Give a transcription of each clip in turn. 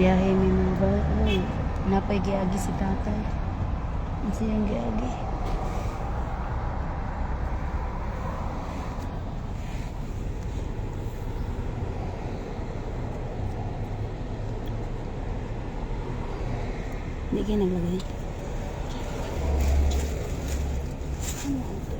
biyahe may mga ba? Uy, napay giagi si tatay. Ang siyang giagi. Hindi kayo naglagay. Ano ang ito?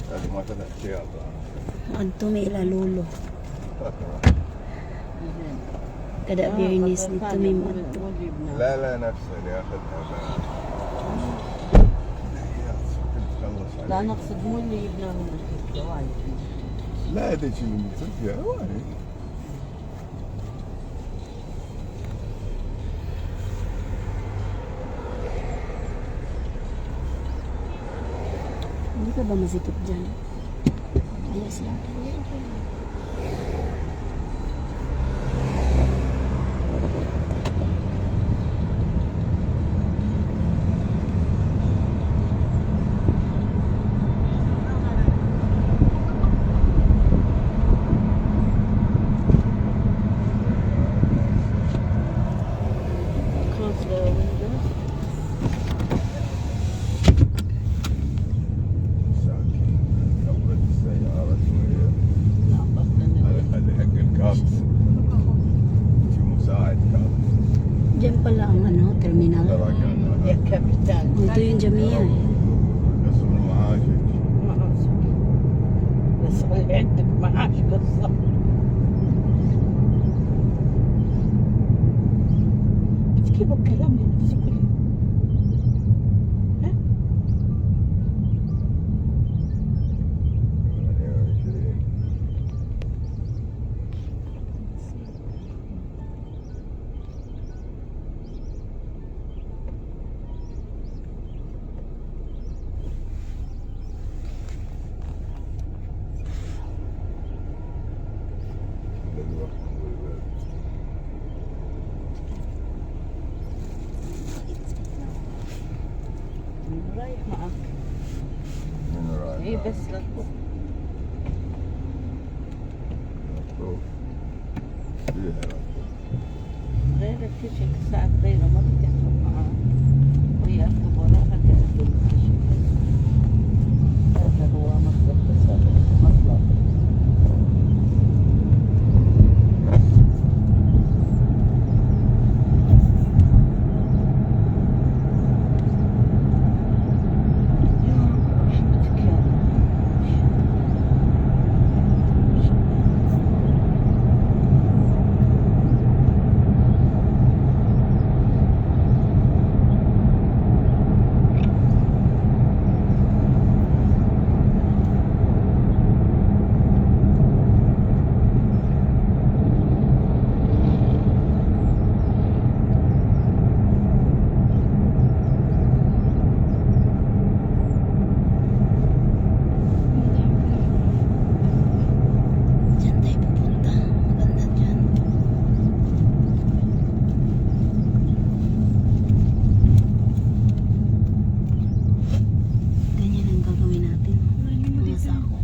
هذه ما تبع السيارة. Adto may ilalulo. Kada Biyernes dito may madto. لا لا نفسه اللي ياخذها كنت لا نقصد مو اللي جبناه من الشركة وايد. لا ادري شو اللي ترجع وايد. Hindi ka ba masikip dyan? Ayos lang. Close the windows. كبرت السيارة شوية. لا بطلنا. هذا حق الكابس. شو مساعد كابس. Diyan pala ang ano, terminal. ترى كان يا كابتن. Ito yung Jamia eh. قسم المعاشر. بس اللي عندك معاش قصة. كيف الكلام لنفسك كله؟ ها؟ 28. دلوقتي نقول رايح معك. من رايح؟ اي بس لا تروح. مطلوب. فيها مطلوب. غيرك كشك ساعة غيره ما بتحصل معاه. وهي أكتب وراها تحصل كشك. هذا هو مطلب بس هذا مطلب. Diyan tayo pupunta. Maganda dyan. Ganyan ang gagawin natin. Mga sako.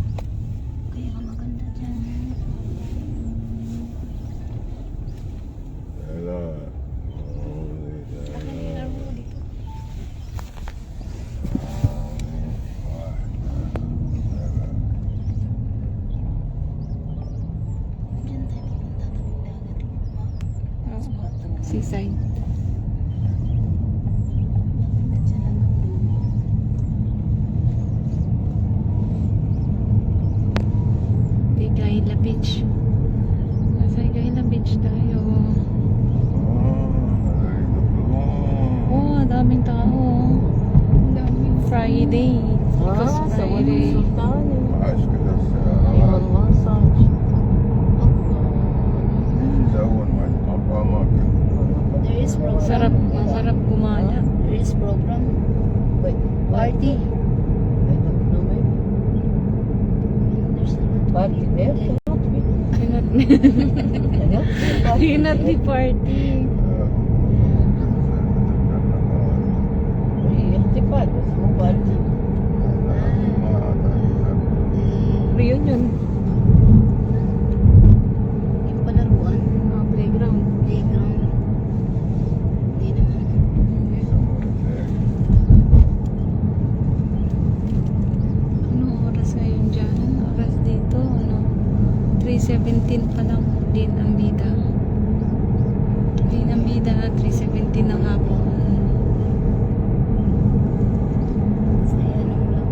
Kaya ka maganda dyan. لا. Diyan tayo pupunta. Seaside. Gaila Beach. Nasa Gaila Beach tayo. Oh, daming tao. Daming Friday. Because Friday. سلطاني. عاش كذا اي السيارات. والله صاج. يزون مع أماكن. There is program. Sarap, masarap gumala. There is program. Wait, Party. I don't know maybe. There's a Party there? Cannot, Cannot be. cannot be party. هي احتفال بس مو بارتي. Reunion. Yung palaruan. Playground. Playground. Hindi naman. Anong oras ngayon dyan? Anong oras dito? Ano? 3:17 pa lang. Din ang bida. Din ang bida. 3:17 ng hapon. Saya nung lang.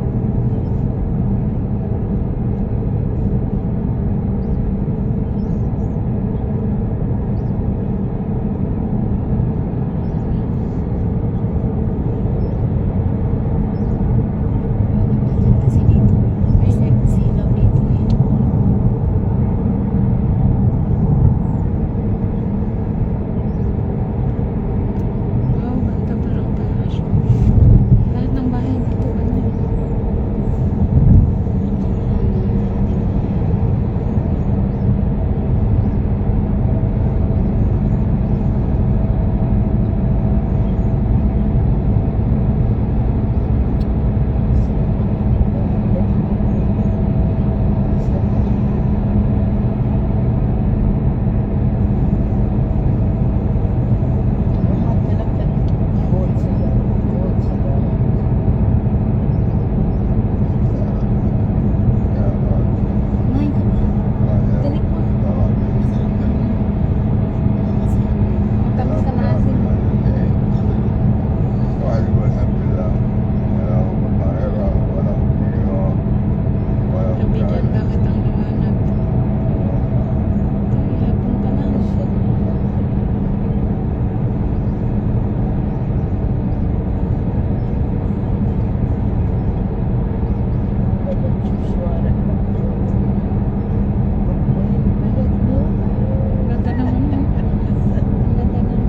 Kasi dito. Ay, silaw dito eh. Wow, banda parang palasyo. Lahat ng bahay dito. Ano? Kumain ka ba? Tinik mo. Matamis ka na asin. Gabi dyan, bakit ang liwanag? Hapon pa lang. Ganda naman. Ang ganda naman.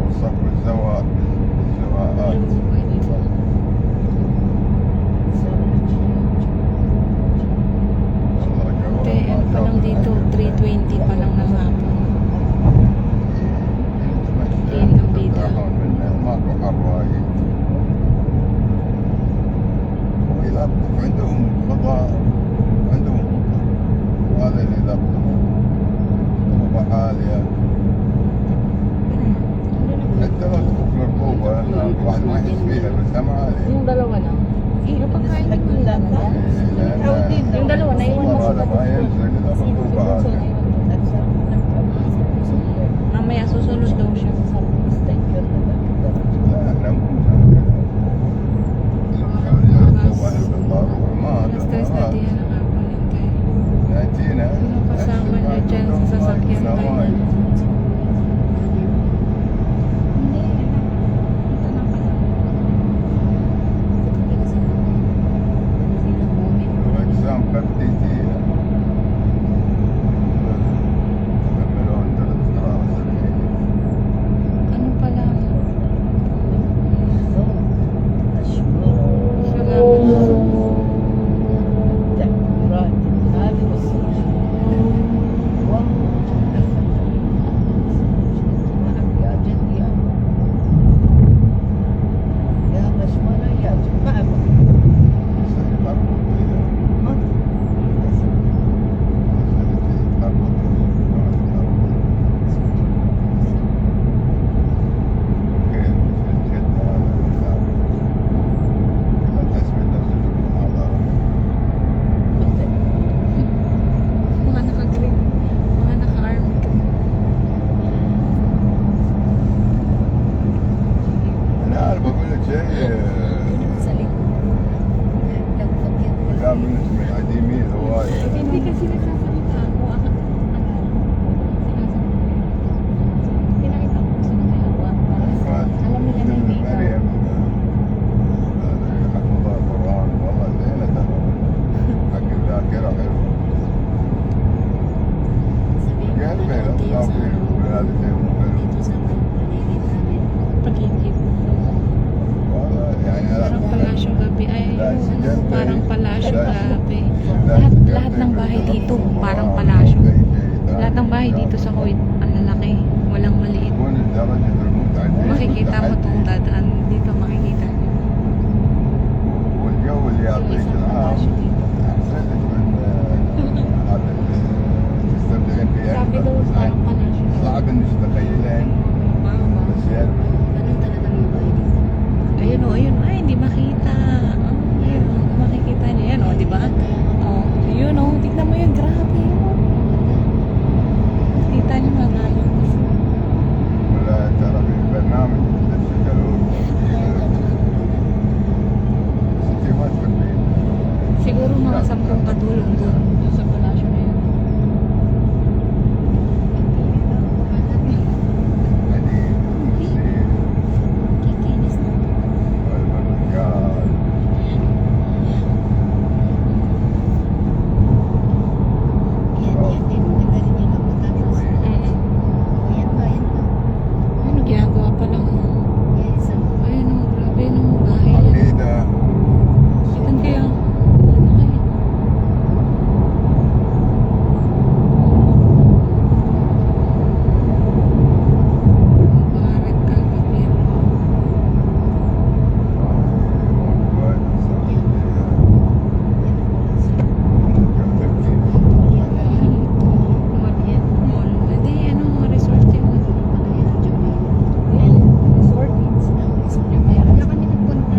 وصف الزواج بالزواءات Ate, ano pa lang dito? 3:20 pa lang ng hapon. Din ang bida. ماكو حرايق ويلطف عندهم فضاء عندهم هذا اللي يلطف رطوبة عالية حتى لو تفك الرطوبة الواحد ما يحس فيها بس هم عالية Yung dalawa lang. Napakain ko lang. Yung dalawa na iwan mo sa هذا ما ينزل إلا الرطوبة عالية Mamaya susunod daw siya. لا احنا مو هكذا الرطوبة البطار والماء Na-stress na di yan ang hapon nito. نأتينا Sino kasama niya dyan sa sasakyan tayo? أجسام بكتيرية يعملون درجة حرارة سرية Ano pala? Mga naka-green. Mga naka-arm. أنا بقول لك شيء لا من اسمه عديمين هواية Hindi kasi nagsasalita ako. Pinakita ko sa nila. Alam nila na yung makeup. مريم حفظ القرآن والله زينة ترى حق الذاكرة حلوة كيف بين الصافي والولادتين مو حلو Pagigip. والله يعني Parang palasyo gabi. Ay, لا parang palasyo gabi. لا Lahat ng bahay dito, parang palasyo. Lahat ng bahay dito sa Kuwait, ang lalaki. Walang maliit. تكون درجة المتعة Makikita mo itong dadaan dito, makikita. palasyo dito. أحسن لك من هذا اللي تستمتعين فيه Sabi أكثر. daw, parang palasyo. صعب إنك تتخيلين بس يعني Ganun talaga mga bahay dito. Ayun o, ayun. Ay, hindi makita. Oh, ayun o, makikita niyo yan o, di ba? Oh, yun o, tignan mo yun, grabe yun. Kita niyo malalim. ولا ترى في برنامج تشتغلون ستي ما تفكرين Siguro mga 10 katulong doon sa palasyo na yun. يعني السير Kikinis na. والمنقال Yan din. Maganda rin yung pagkatapos. Yan pa, yan pa. Ano, ginagawa pa lang. Yan isa. Ayun o, grabe no, bahay yan. عقيدة Saan kaya? Ano kaya? Maret ka, kapit. Mall yan. Mall. Hindi, ano, resort yun. Yan, resort yun. Wala kami nagpunta.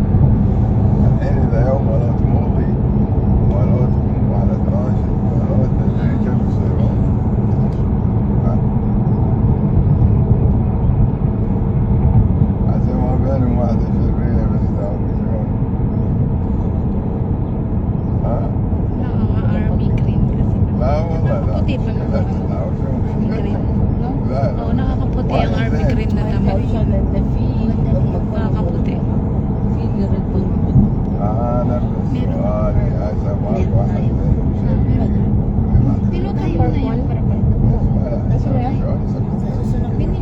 الحين إذا يوم مرات موضي مراتكم مرات راشد مرات اللي كيف يصيرون حتى ما بينهم واحدة شريرة بس يتعاونون ها؟ لا والله لا Puti pa لا naman. تتعاونون Green, no? لا Oo, لا nakakaputi ang army green na damit. Alsan na fee. Nakakaputi. Fee na rin pang أنا السؤال يا سماك واحد منهم شرير Pero tayo na yun.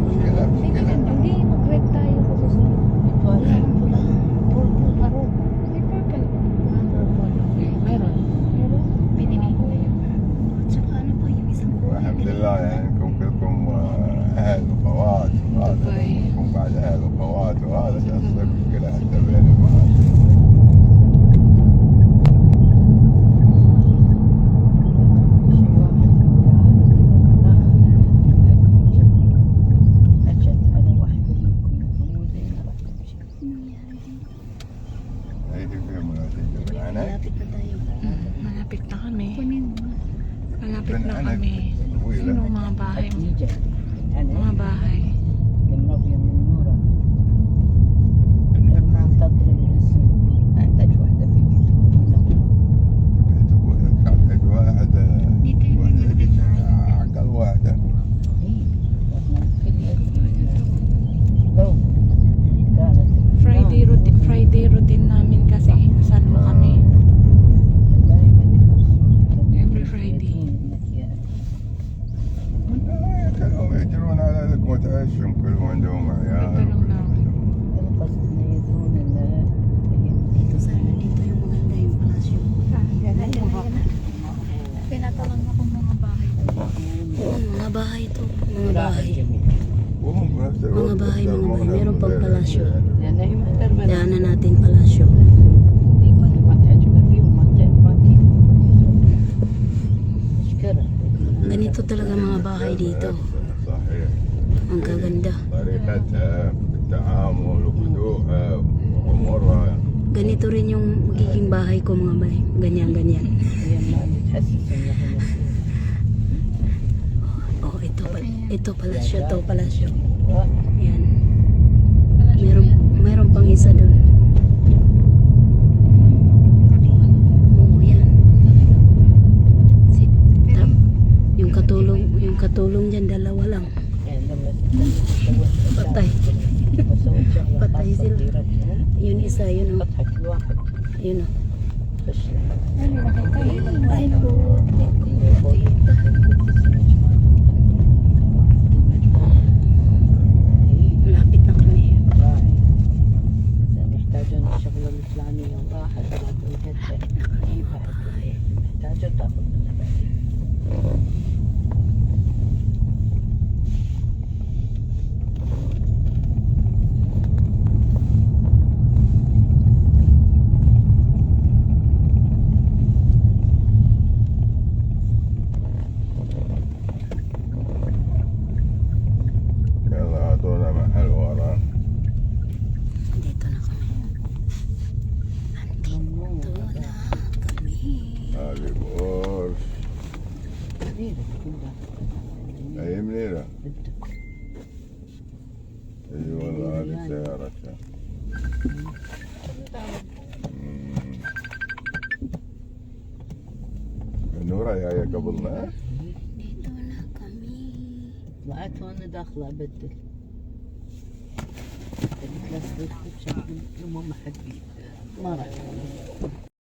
Hindi, mag-red tayo sa susunod. Purple, aro. May purple. Meron. Meron. Pinili ko na yun. Tsaka ano pa yung isang والحمد لله يعني انكم كلكم اهل وخوات وهذا طيب. كلكم بعد اهل وخوات وهذا تصير مشكله حتى بين المعاد هيدي فيها مناسبة بالعناك Malapit na tayo. Malapit na kami. Kunin mo. Malapit na بالعناك kami. طويلة Sino mga bahay mo? Mga أنا bahay. الماضية من نورة لما تطلع الرسم أحتاج واحدة في بيت بيت ابويا كان عند واحدة عقل واحدة لو كانت Friday routine namin kasi kasal mo kami. دائما Every Friday. كلهم يجرون على لقمة عيشهم كلهم عندهم عيال كلهم نعم. القصد إنه يدرون إنه Dito sana, dito yung maganda yung palasyo. Pinatanong ako mga bahay. Mga bahay to. Mga bahay. وهم بنفس Mga الوقت bahay, mga يحترمون bahay. Meron pang palasyo. لأنه هي محترمة Daanan natin palasyo. ما تعجبها فيهم ما اشكرها Ganito talaga mga bahay dito. صحيح Ang gaganda. طريقتها التعامل وهدوءها وامورها Ganito rin yung magiging bahay ko mga bahay. Ganyan, ganyan. هي ما تحسس إنها Oh, ito palasyo, to palasyo. هي Yan. Meron pang isa doon. Oo, yan. Yung katulong dyan, dalawa lang. يعني لما تسوي Patay. وسوي شغلة Patay خاصة sila. بديرتها Yun isa, yun o. تضحك الواحد Yun o. فشلة Ay po. منيرة كلها. أي منيرة؟ بدك. اي والله هذه سيارتها. نورة جاية قبلنا؟ Dito na kami. طلعت هون داخلة أبدل. قلت لها صرت شكل ما حد ما راح.